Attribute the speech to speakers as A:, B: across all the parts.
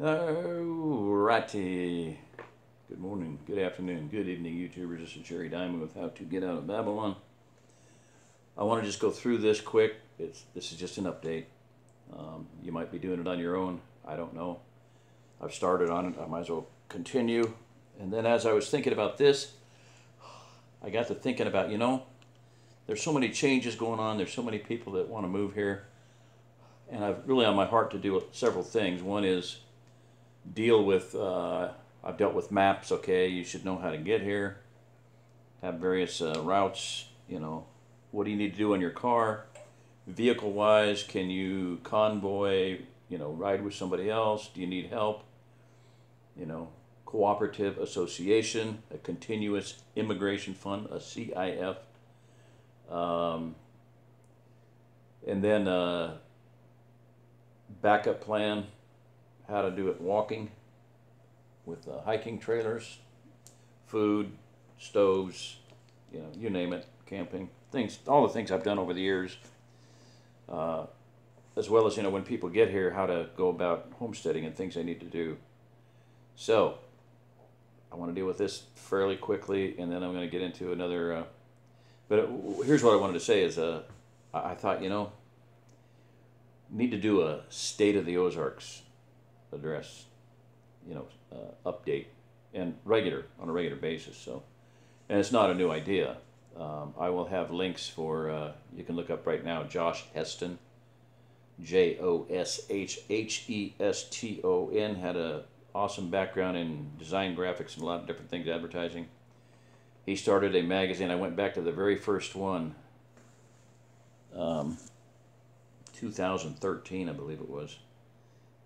A: Alrighty. Good morning, good afternoon, good evening, YouTubers. This is Jerry Diamond with How to Get Out of Babylon. I want to just go through this quick. This is just an update. You might be doing it on your own. I don't know. I've started on it. I might as well continue. And then as I was thinking about this, I got to thinking about, there's so many changes going on. There's so many people that want to move here. And I've really on my heart to do several things. One is deal with, I've dealt with maps, okay, you should know how to get here, have various routes, what do you need to do on your car, vehicle-wise, can you convoy, ride with somebody else, do you need help, cooperative association, a continuous immigration fund, a CIF, and then backup plan, how to do it walking with hiking trailers, food, stoves, you name it, camping, things, all the things I've done over the years, as well as, when people get here, how to go about homesteading and things they need to do. So, I want to deal with this fairly quickly, and then I'm going to get into another, but here's what I wanted to say is, I thought, need to do a State of the Ozarks address, update, and on a regular basis. So, and it's not a new idea. I will have links for, you can look up right now, Josh Heston, Joshheston, had a awesome background in design, graphics, and a lot of different things, advertising. He started a magazine. I went back to the very first one, 2013, I believe it was,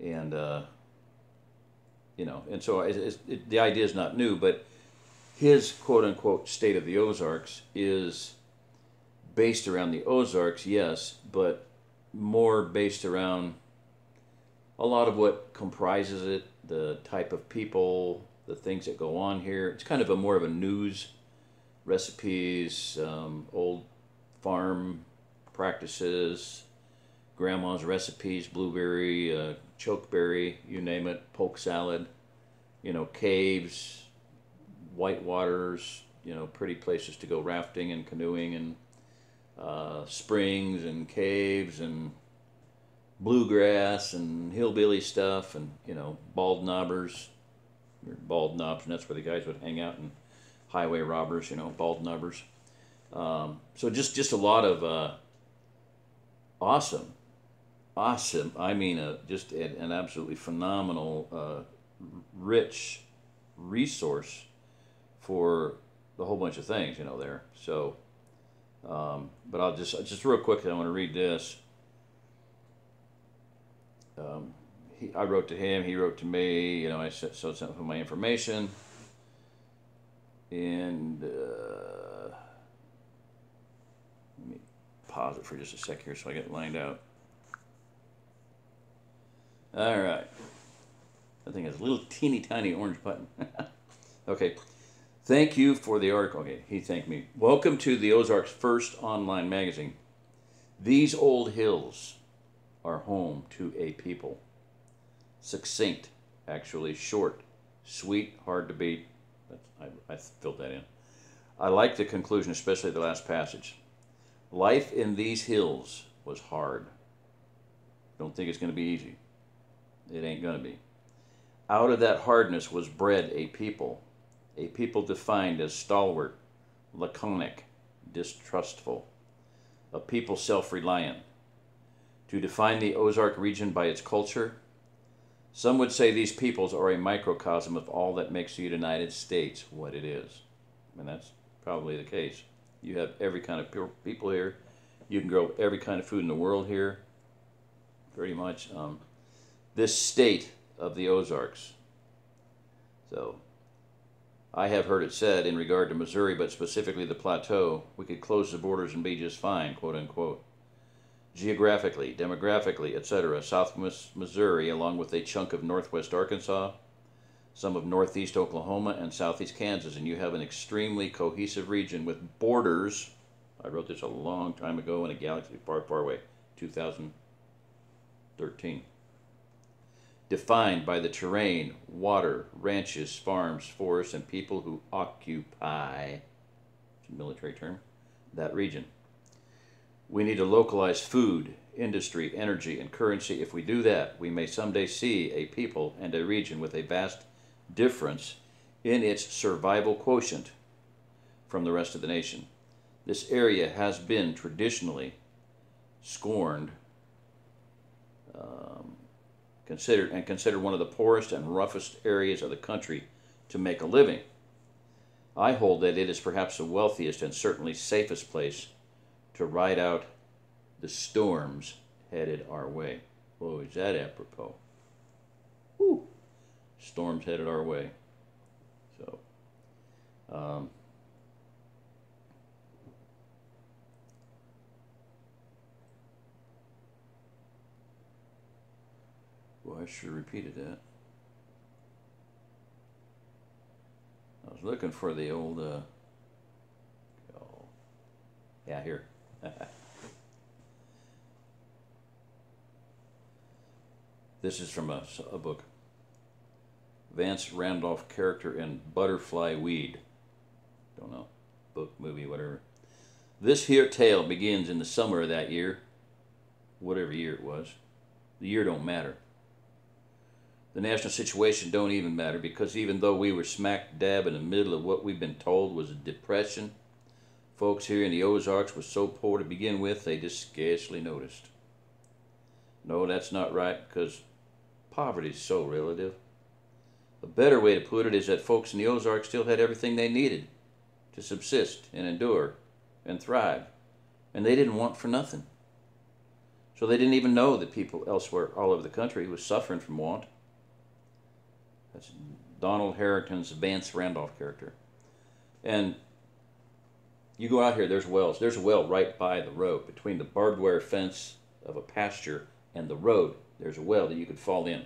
A: and and so the idea is not new, but his quote-unquote State of the Ozarks is based around the Ozarks, yes, but more based around a lot of what comprises it, the type of people, the things that go on here. It's kind of more of a news, recipes, old farm practices, grandma's recipes, blueberry, chokeberry, you name it, poke salad, caves, white waters, pretty places to go rafting and canoeing, and springs and caves and bluegrass and hillbilly stuff, and bald knobbers, bald knobs, and that's where the guys would hang out, and highway robbers, bald knobbers. So just a lot of awesome. I mean, just an absolutely phenomenal, rich resource for a whole bunch of things, there. So, but I'll just real quickly, I want to read this. I wrote to him, he wrote to me, I sent him my information, and let me pause it for just a sec here so I get lined out. All right. That thing has a little teeny tiny orange button. Okay. Thank you for the article. Okay, he thanked me. Welcome to the Ozarks' first online magazine. These old hills are home to a people. Succinct, actually short, sweet, hard to beat. I filled that in. I like the conclusion, especially the last passage. Life in these hills was hard. Don't think it's going to be easy. It ain't going to be. Out of that hardness was bred a people defined as stalwart, laconic, distrustful, a people self-reliant. To define the Ozark region by its culture, some would say these peoples are a microcosm of all that makes the United States what it is. And that's probably the case. You have every kind of people here. You can grow every kind of food in the world here, pretty much. This state of the Ozarks. So, I have heard it said in regard to Missouri, but specifically the plateau, we could close the borders and be just fine, quote unquote. Geographically, demographically, etc., southwest Missouri, along with a chunk of northwest Arkansas, some of northeast Oklahoma, and southeast Kansas, and you have an extremely cohesive region with borders. I wrote this a long time ago in a galaxy far, far away, 2013. defined by the terrain, water, ranches, farms, forests, and people who occupy, it's a military term, that region. We need to localize food, industry, energy, and currency. If we do that, we may someday see a people and a region with a vast difference in its survival quotient from the rest of the nation. This area has been traditionally scorned, considered one of the poorest and roughest areas of the country to make a living. I hold that it is perhaps the wealthiest and certainly safest place to ride out the storms headed our way. Whoa, is that apropos? Woo! Storms headed our way. So, well, I should have repeated that. I was looking for the old, oh, yeah, here. This is from a book. Vance Randolph character in Butterfly Weed. Don't know. Book, movie, whatever. This here tale begins in the summer of that year. Whatever year it was. The year don't matter. The national situation don't even matter, because even though we were smack dab in the middle of what we've been told was a depression, folks here in the Ozarks were so poor to begin with, they just scarcely noticed. No, that's not right, because poverty is so relative. A better way to put it is that folks in the Ozarks still had everything they needed to subsist and endure and thrive, and they didn't want for nothing. So they didn't even know that people elsewhere all over the country was suffering from want. That's Donald Harrington's Vance Randolph character. And you go out here, there's wells. There's a well right by the road. Between the barbed wire fence of a pasture and the road, there's a well that you could fall in,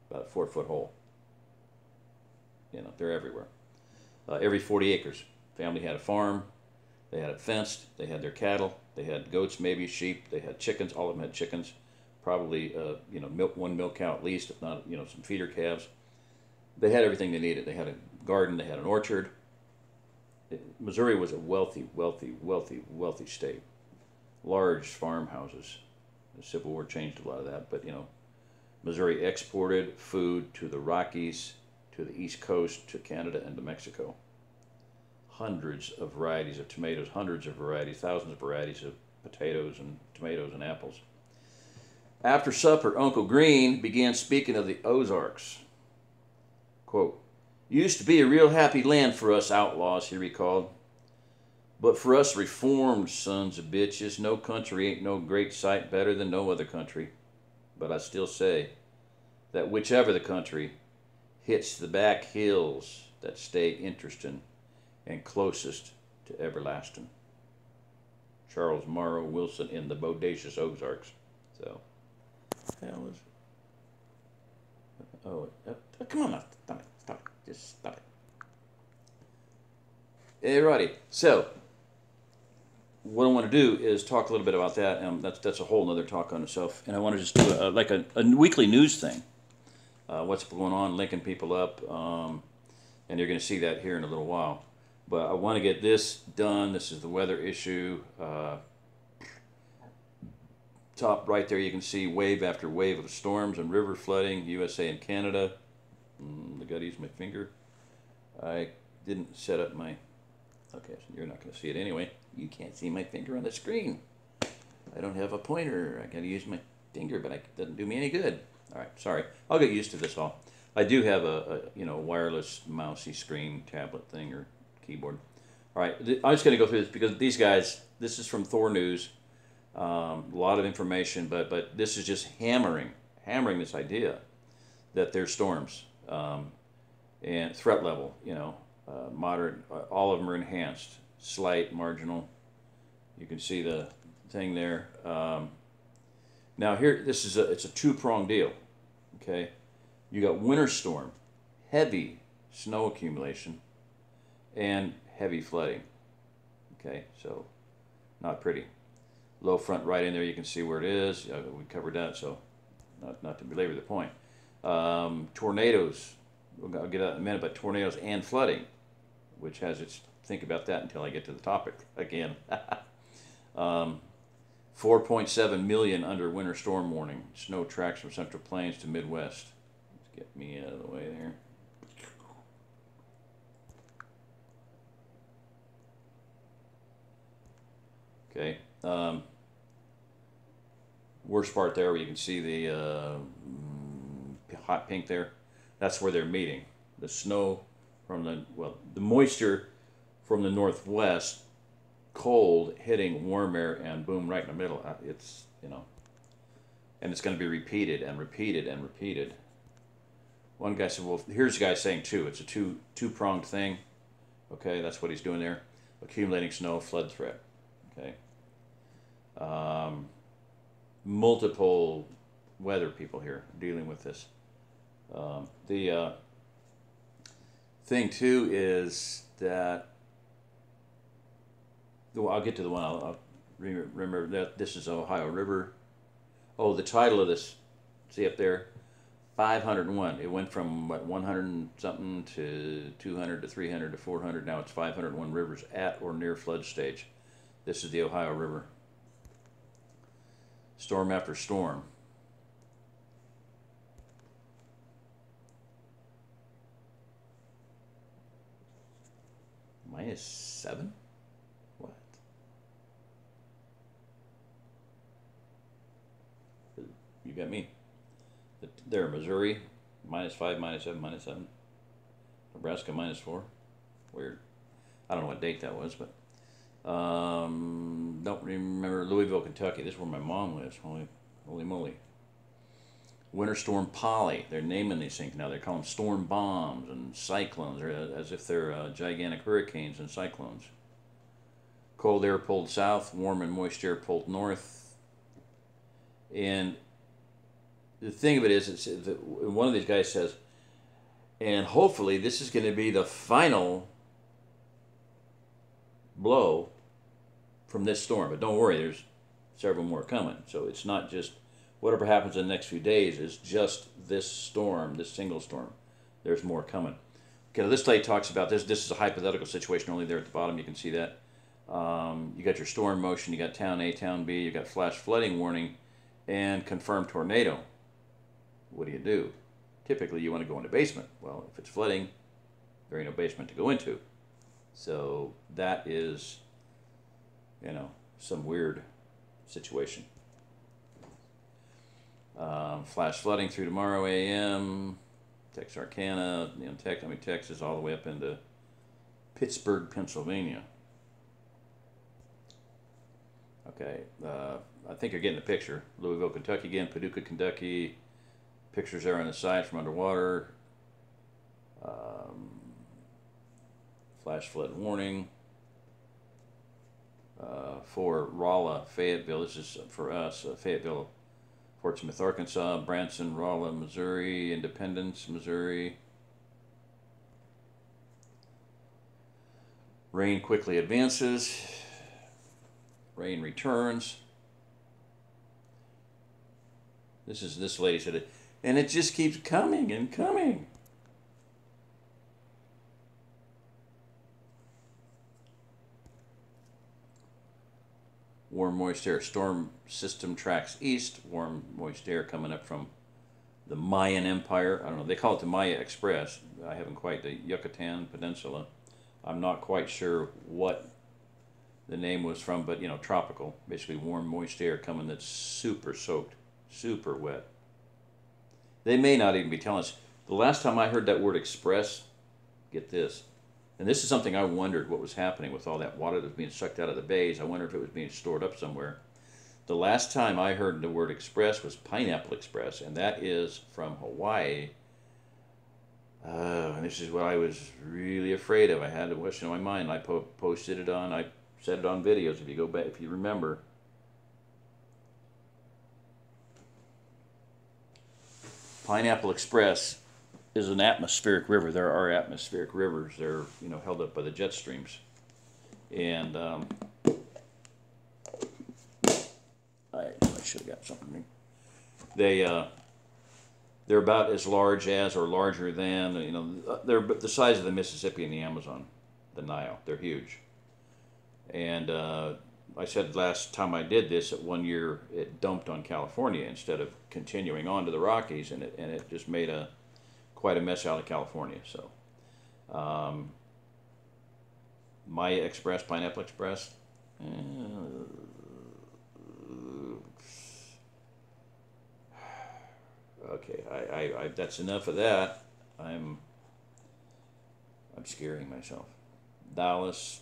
A: about a 4-foot hole. You know, they're everywhere. Every 40 acres. Family had a farm. They had it fenced. They had their cattle. They had goats, maybe sheep. They had chickens. All of them had chickens. Probably, one milk cow at least, if not, some feeder calves. They had everything they needed. They had a garden. They had an orchard. Missouri was a wealthy, wealthy, wealthy, wealthy state. Large farmhouses. The Civil War changed a lot of that, but, Missouri exported food to the Rockies, to the East Coast, to Canada, and to Mexico. Hundreds of varieties of tomatoes, hundreds of varieties, thousands of varieties of potatoes and tomatoes and apples. After supper, Uncle Green began speaking of the Ozarks. Quote, "Used to be a real happy land for us outlaws," he recalled. "But for us reformed sons of bitches, no country ain't no great sight better than no other country. But I still say that whichever the country hits the back hills that stay interesting and closest to everlasting." Charles Morrow Wilson in the Bodacious Ozarks. So, hell is. Oh, come on now. Stop it. Stop it. Just stop it. Alrighty. So, what I want to do is talk a little bit about that. That's a whole other talk on itself. And I want to just do a weekly news thing. What's going on, linking people up. And you're going to see that here in a little while. But I want to get this done. This is the weather issue. Top right there, you can see wave after wave of storms and river flooding, USA and Canada. I got to use my finger. I didn't set up my... Okay, so you're not going to see it anyway. You can't see my finger on the screen. I don't have a pointer. I got to use my finger, but it doesn't do me any good. All right, sorry. I'll get used to this all. I do have a wireless mousey screen tablet thing or keyboard. All right, I'm just going to go through this because these guys, this is from Thor News. A lot of information, but this is just hammering this idea that there's storms and threat level, moderate, all of them are enhanced, slight, marginal. You can see the thing there. Now here, it's a two-pronged deal, okay? You got winter storm, heavy snow accumulation, and heavy flooding, okay? So not pretty. Low front right in there, you can see where it is. We covered that, so not to belabor the point. Tornadoes. I'll get out in a minute, but tornadoes and flooding, which has its think about that until I get to the topic again. 4.7 million under winter storm warning. Snow tracks from Central Plains to Midwest. Let's get me out of the way there. Okay. Worst part there, where you can see the hot pink there. That's where they're meeting. The snow from the moisture from the northwest, cold hitting warm air, and boom, right in the middle. It's, and it's going to be repeated and repeated and repeated. One guy said, well, here's the guy saying two. It's a two-pronged thing. Okay, that's what he's doing there. Accumulating snow, flood threat. Okay. Multiple weather people here dealing with this. The thing too is that, I'll get to the one. I'll remember that this is Ohio River. Oh, the title of this, see up there, 501. It went from what, 100 and something to 200 to 300 to 400. Now it's 501 rivers at or near flood stage. This is the Ohio River. Storm after storm. -7? What? You got me. There, Missouri, -5, -7, -7. Nebraska, -4. Weird. I don't know what date that was, but don't remember. Louisville, Kentucky. This is where my mom lives. Holy moly. Winter Storm Polly. They're naming these things now. They call them storm bombs and cyclones, or as if they're gigantic hurricanes and cyclones. Cold air pulled south, warm and moist air pulled north. And the thing of it is, one of these guys says, and hopefully this is going to be the final blow from this storm. But don't worry, there's several more coming. So it's not just whatever happens in the next few days is just this storm, this single storm. There's more coming. Okay, now this slide talks about this. This is a hypothetical situation only there at the bottom. You can see that. You got your storm motion. You got town A, town B. You got flash flooding warning and confirmed tornado. What do? Typically, you want to go in the basement. Well, if it's flooding, there ain't no basement to go into. So that is, some weird situation. Flash flooding through tomorrow a.m. Texarkana, Texas, all the way up into Pittsburgh, Pennsylvania. Okay, I think you're getting the picture. Louisville, Kentucky again, Paducah, Kentucky. Pictures there on the side from underwater. Flash flood warning. For Rolla, Fayetteville. This is for us, Fayetteville, Fort Smith, Arkansas, Branson, Rolla, Missouri, Independence, Missouri. Rain quickly advances. Rain returns. This lady said it, and it just keeps coming and coming. Warm, moist air. Storm system tracks east. Warm, moist air coming up from the Mayan Empire. I don't know. They call it the Maya Express. I haven't quite. The Yucatan Peninsula. I'm not quite sure what the name was from, but tropical. Basically warm, moist air coming that's super soaked, super wet. They may not even be telling us. The last time I heard that word express, get this. And this is something I wondered what was happening with all that water that was being sucked out of the bays. I wonder if it was being stored up somewhere. The last time I heard the word express was Pineapple Express, and that is from Hawaii. And this is what I was really afraid of. I had the question in my mind. I posted it on, I said it on videos, if you go back, if you remember. Pineapple Express is an atmospheric river. There are atmospheric rivers. They're held up by the jet streams, and I should have got something. They They're about as large as or larger than, you know, they're the size of the Mississippi and the Amazon, the Nile. They're huge. And I said last time I did this that 1 year it dumped on California instead of continuing on to the Rockies, and it just made quite a mess out of California. So, Maya Express, Pineapple Express. Okay, I that's enough of that. I'm scaring myself. Dallas,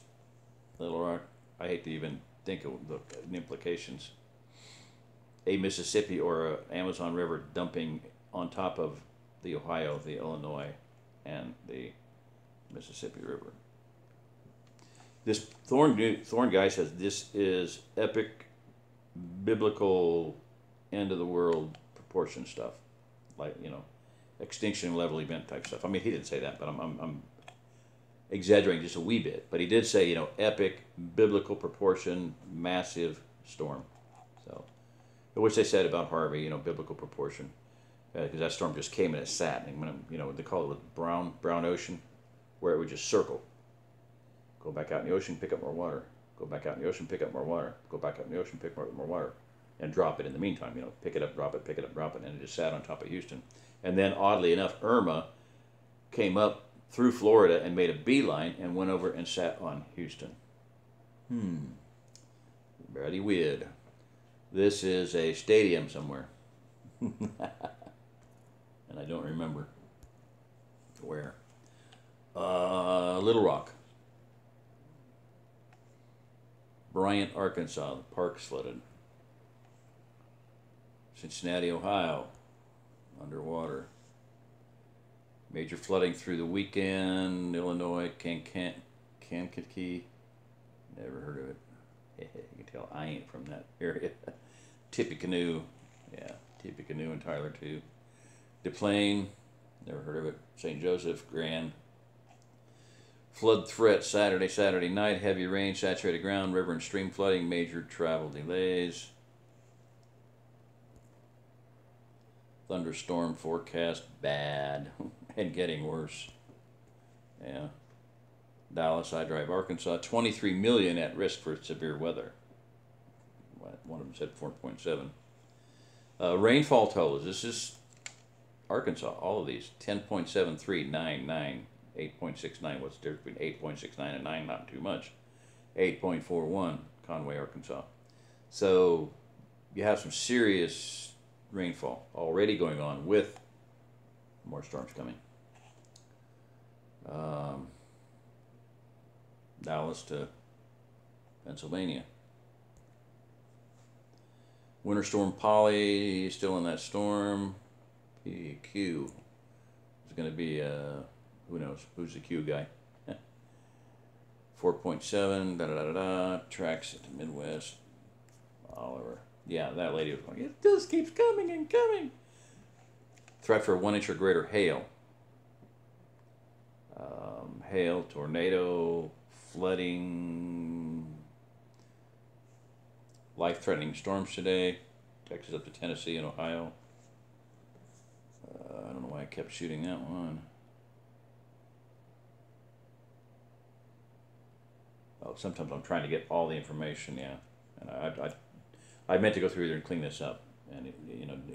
A: Little Rock. I hate to even think of the implications. A Mississippi or a Amazon River dumping on top of the Ohio, the Illinois, and the Mississippi River. This Thorn guy says this is epic, biblical, end of the world proportion stuff, like, you know, extinction level event type stuff. I mean, he didn't say that, but I'm exaggerating just a wee bit. But he did say, you know, epic, biblical proportion, massive storm. So, which they said about Harvey, you know, biblical proportion, because that storm just came and it sat, and when, you know, they call it brown ocean, where it would just circle. Go back out in the ocean, pick up more water. Go back out in the ocean, pick up more water. Go back out in the ocean, pick up more water. And drop it in the meantime, you know, pick it up, drop it, pick it up, drop it. And it just sat on top of Houston. And then, oddly enough, Irma came up through Florida and made a beeline and went over and sat on Houston. Very weird. This is a stadium somewhere. And I don't remember where. Little Rock. Bryant, Arkansas, the park's flooded. Cincinnati, Ohio, underwater. Major flooding through the weekend. Illinois, Kankakee. Never heard of it. You can tell I ain't from that area. Tippecanoe. Yeah, Tippecanoe and Tyler too. DePlain. Never heard of it. St. Joseph, Grand. Flood threat Saturday night. Heavy rain, saturated ground, river and stream flooding, major travel delays. Thunderstorm forecast bad and getting worse. Yeah. Dallas, I Drive, Arkansas. 23 million at risk for severe weather. One of them said 4.7. Rainfall totals. This is Arkansas. All of these. 10.73, 9. 8.69. What's the difference between 8.69 and 9? Not too much. 8.41, Conway, Arkansas. So you have some serious rainfall already going on with more storms coming. Dallas to Pennsylvania. Winter Storm Polly, still in that storm. PQ is going to be who knows? Who's the Q guy? 4.7, tracks at the Midwest. Oliver. Yeah, that lady was going, it just keeps coming and coming. Threat for 1 inch or greater hail. Hail, tornado, flooding, life-threatening storms today. Texas up to Tennessee and Ohio. I don't know why I kept shooting that one. Oh, sometimes I'm trying to get all the information, yeah. And I meant to go through there and clean this up, and it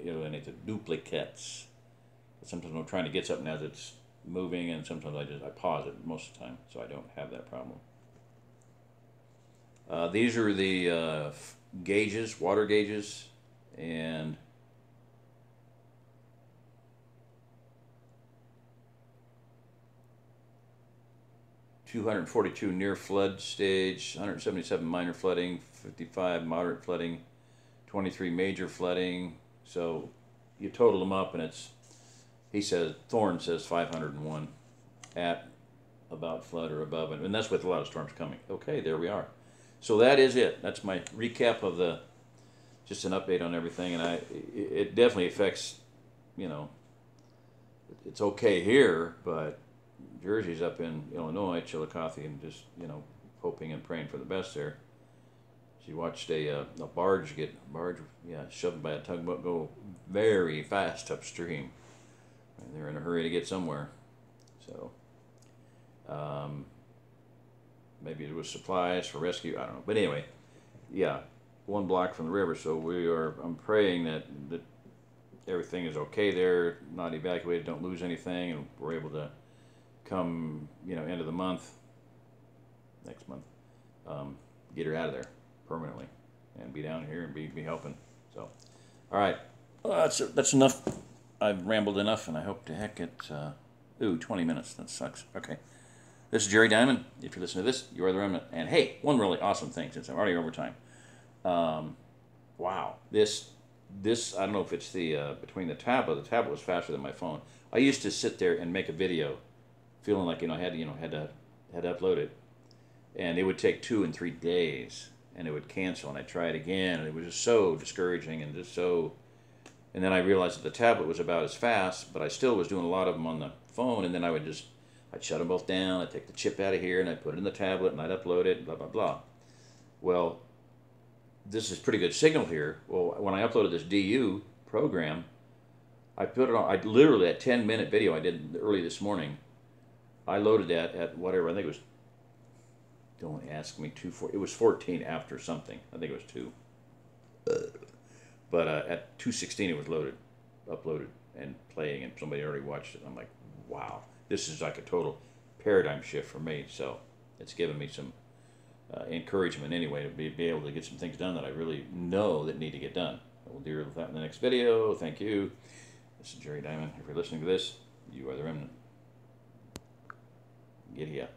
A: eliminate the duplicates. But sometimes I'm trying to get something as it's moving, and sometimes I pause it most of the time, so I don't have that problem. These are the gauges, water gauges, and (242) near flood stage, 177 minor flooding, 55 moderate flooding, 23 major flooding. So you total them up, and it's, Thorne says 501 at about flood or above it, and that's with a lot of storms coming. Okay, there we are. So that is it. That's my recap of just an update on everything, and it definitely affects, it's okay here, but Jersey's up in Illinois, Chillicothe, and just, hoping and praying for the best there. She watched a barge shoved by a tugboat go very fast upstream. they're in a hurry to get somewhere. So maybe it was supplies for rescue. I don't know. But anyway, yeah, 1 block from the river. So I'm praying that everything is okay there, not evacuated, don't lose anything, and we're able to come, end of the month, next month, get her out of there permanently, and be down here and be helping. So, all right, that's enough. I've rambled enough, and I hope to heck it's 20 minutes. That sucks. Okay, this is Jerry Diamond. If you listen to this, you are the remnant. And hey, one really awesome thing, since I'm already over time. Wow, this I don't know if it's the between the tablet was faster than my phone. I used to sit there and make a video feeling like I had to upload it, and it would take 2 and 3 days, and it would cancel, and I'd try it again, and it was just so discouraging, and then I realized that the tablet was about as fast, but I still was doing a lot of them on the phone, and then I'd shut them both down, I'd take the chip out of here, and I'd put it in the tablet, and I'd upload it, blah blah blah. Well, this is pretty good signal here. Well, when I uploaded this DU program, I put it on, I literally, that 10-minute video I did early this morning, I loaded that at whatever, I think it was, don't ask me, it was 14 after something. I think it was 2. But at 2:16 it was uploaded, and playing, and somebody already watched it. I'm like, wow, this is like a total paradigm shift for me. So it's given me some encouragement anyway to be able to get some things done that I really know that need to get done. We'll deal with that in the next video. Thank you. This is Jerry Diamond. If you're listening to this, you are the remnant. Giddy up.